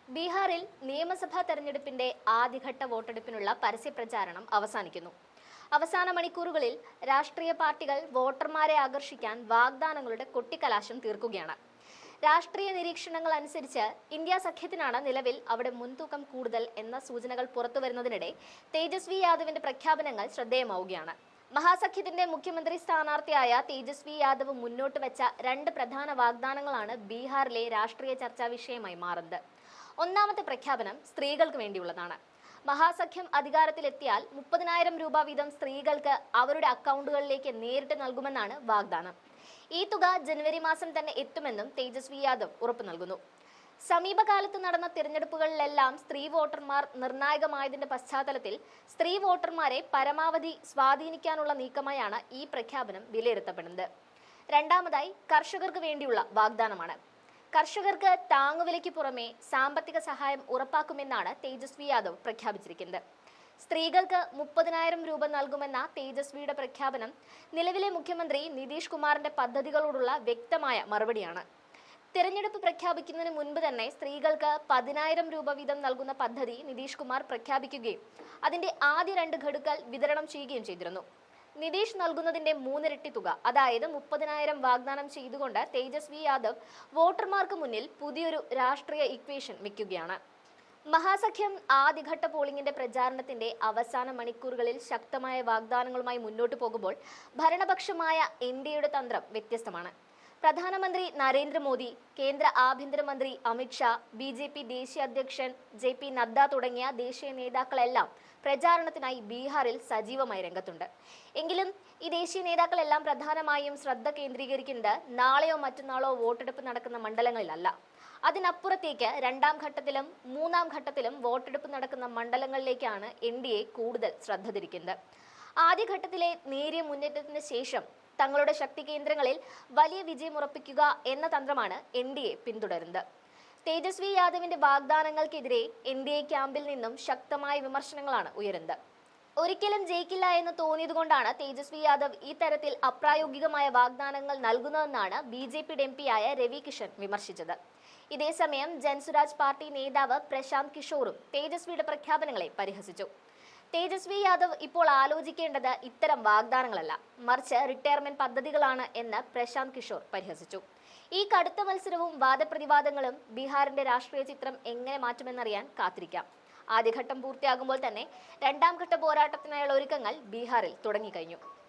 ബീഹാറിൽ നിയമസഭാ തെരഞ്ഞെടുപ്പിന്റെ ആദ്യഘട്ട വോട്ടെടുപ്പിനുള്ള പരസ്യപ്രചാരണം അവസാനിക്കുന്നു. അവസാന മണിക്കൂറുകളിൽ രാഷ്ട്രീയ പാർട്ടികൾ വോട്ടർമാരെ ആകർഷിക്കാൻ വാഗ്ദാനങ്ങളുടെ കൊട്ടിക്കലാശം തീർക്കുകയാണ്. രാഷ്ട്രീയ നിരീക്ഷണങ്ങൾ അനുസരിച്ച് ഇന്ത്യ സഖ്യത്തിനാണ് നിലവിൽ അവിടെ മുൻതൂക്കം കൂടുതൽ എന്ന സൂചനകൾ പുറത്തുവരുന്നതിനിടെ തേജസ്വി യാദവിന്റെ പ്രഖ്യാപനങ്ങൾ ശ്രദ്ധേയമാവുകയാണ്. മഹാസഖ്യത്തിന്റെ മുഖ്യമന്ത്രി സ്ഥാനാർത്ഥിയായ തേജസ്വി യാദവ് മുന്നോട്ട് വെച്ച രണ്ട് പ്രധാന വാഗ്ദാനങ്ങളാണ് ബീഹാറിലെ രാഷ്ട്രീയ ചർച്ചാ വിഷയമായി മാറുന്നത്. ഒന്നാമത്തെ പ്രഖ്യാപനം സ്ത്രീകൾക്ക് വേണ്ടിയുള്ളതാണ്. മഹാസഖ്യം അധികാരത്തിലെത്തിയാൽ 30,000 രൂപ വീതം സ്ത്രീകൾക്ക് അവരുടെ അക്കൗണ്ടുകളിലേക്ക് നേരിട്ട് നൽകുമെന്നാണ് വാഗ്ദാനം. ഈ തുക ജനുവരി മാസം തന്നെ എത്തുമെന്നും തേജസ്വി യാദവ് ഉറപ്പു നൽകുന്നു. സമീപകാലത്ത് നടന്ന തിരഞ്ഞെടുപ്പുകളിലെല്ലാം സ്ത്രീ വോട്ടർമാർ നിർണായകമായതിന്റെ പശ്ചാത്തലത്തിൽ സ്ത്രീ വോട്ടർമാരെ പരമാവധി സ്വാധീനിക്കാനുള്ള നീക്കമായാണ് ഈ പ്രഖ്യാപനം വിലയിരുത്തപ്പെടുന്നത്. രണ്ടാമതായി കർഷകർക്ക് വേണ്ടിയുള്ള വാഗ്ദാനമാണ്. കർഷകർക്ക് താങ്ങുവിലയ്ക്ക് പുറമെ സാമ്പത്തിക സഹായം ഉറപ്പാക്കുമെന്നാണ് തേജസ്വി യാദവ് പ്രഖ്യാപിച്ചിരിക്കുന്നത്. സ്ത്രീകൾക്ക് 30,000 രൂപ നൽകുമെന്ന തേജസ്വിയുടെ പ്രഖ്യാപനം നിലവിലെ മുഖ്യമന്ത്രി നിതീഷ് കുമാറിന്റെ പദ്ധതികളോടുള്ള വ്യക്തമായ മറുപടിയാണ്. തിരഞ്ഞെടുപ്പ് പ്രഖ്യാപിക്കുന്നതിന് മുൻപ് തന്നെ സ്ത്രീകൾക്ക് 10,000 രൂപ വീതം നൽകുന്ന പദ്ധതി നിതീഷ് കുമാർ പ്രഖ്യാപിക്കുകയും അതിന്റെ ആദ്യ 2 ഘടുക്കൾ വിതരണം ചെയ്യുകയും ചെയ്തിരുന്നു. നിതീഷ് നൽകുന്നതിന്റെ 3 ഇരട്ടി തുക, അതായത് 30,000 വാഗ്ദാനം ചെയ്തുകൊണ്ട് തേജസ്വി യാദവ് വോട്ടർമാർക്ക് മുന്നിൽ പുതിയൊരു രാഷ്ട്രീയ ഇക്വേഷൻ വെക്കുകയാണ്. മഹാസഖ്യം ആദ്യഘട്ട പോളിംഗിന്റെ പ്രചാരണത്തിന്റെ അവസാന മണിക്കൂറുകളിൽ ശക്തമായ വാഗ്ദാനങ്ങളുമായി മുന്നോട്ടു പോകുമ്പോൾ ഭരണപക്ഷമായ എൻഡിഎയുടെ തന്ത്രം വ്യത്യസ്തമാണ്. പ്രധാനമന്ത്രി നരേന്ദ്രമോദി, കേന്ദ്ര ആഭ്യന്തരമന്ത്രി അമിത്ഷാ, BJP ദേശീയ അധ്യക്ഷൻ JP നദ്ദ തുടങ്ങിയ ദേശീയ നേതാക്കളെല്ലാം പ്രചാരണത്തിനായി ബീഹാറിൽ സജീവമായി രംഗത്തുണ്ട്. എങ്കിലും ഈ ദേശീയ നേതാക്കളെല്ലാം പ്രധാനമായും ശ്രദ്ധ കേന്ദ്രീകരിക്കുന്നത് നാളെയോ മറ്റന്നാളോ വോട്ടെടുപ്പ് നടക്കുന്ന മണ്ഡലങ്ങളിലല്ല. അതിനപ്പുറത്തേക്ക് രണ്ടാം ഘട്ടത്തിലും മൂന്നാം ഘട്ടത്തിലും വോട്ടെടുപ്പ് നടക്കുന്ന മണ്ഡലങ്ങളിലേക്കാണ് NDA കൂടുതൽ ശ്രദ്ധ തിരിക്കുന്നത്. ആദ്യഘട്ടത്തിലെ നേരിയ മുന്നേറ്റത്തിന് ശേഷം തങ്ങളുടെ ശക്തി കേന്ദ്രങ്ങളിൽ വലിയ വിജയമുറപ്പിക്കുക എന്ന തന്ത്രമാണ് NDA പിന്തുടരുന്നത്. തേജസ്വി യാദവിന്റെ വാഗ്ദാനങ്ങൾക്കെതിരെ NDA ക്യാമ്പിൽ നിന്നും ശക്തമായ വിമർശനങ്ങളാണ് ഉയരുന്നത്. ഒരിക്കലും ജയിക്കില്ല എന്ന് തോന്നിയതുകൊണ്ടാണ് തേജസ്വി യാദവ് ഈ തരത്തിൽ അപ്രായോഗികമായ വാഗ്ദാനങ്ങൾ നൽകുന്നതെന്നാണ് BJP MP-യായ രവി കിഷൻ വിമർശിച്ചത്. ഇതേസമയം ജൻസുരാജ് പാർട്ടി നേതാവ് പ്രശാന്ത് കിഷോറും തേജസ്വിയുടെ പ്രഖ്യാപനങ്ങളെ പരിഹസിച്ചു. തേജസ്വി യാദവ് ഇപ്പോൾ ആലോചിക്കേണ്ടത് ഇത്തരം വാഗ്ദാനങ്ങളല്ല, മറിച്ച് റിട്ടയർമെന്റ് പദ്ധതികളാണ് എന്ന് പ്രശാന്ത് കിഷോർ പരിഹസിച്ചു. ഈ കടുത്ത മത്സരവും വാദപ്രതിവാദങ്ങളും ബീഹാറിന്റെ രാഷ്ട്രീയ ചിത്രം എങ്ങനെ മാറ്റുമെന്നറിയാൻ കാത്തിരിക്കാം. ആദ്യഘട്ടം പൂർത്തിയാകുമ്പോൾ തന്നെ രണ്ടാം ഘട്ട പോരാട്ടത്തിനായുള്ള ഒരുക്കങ്ങൾ ബീഹാറിൽ തുടങ്ങിക്കഴിഞ്ഞു.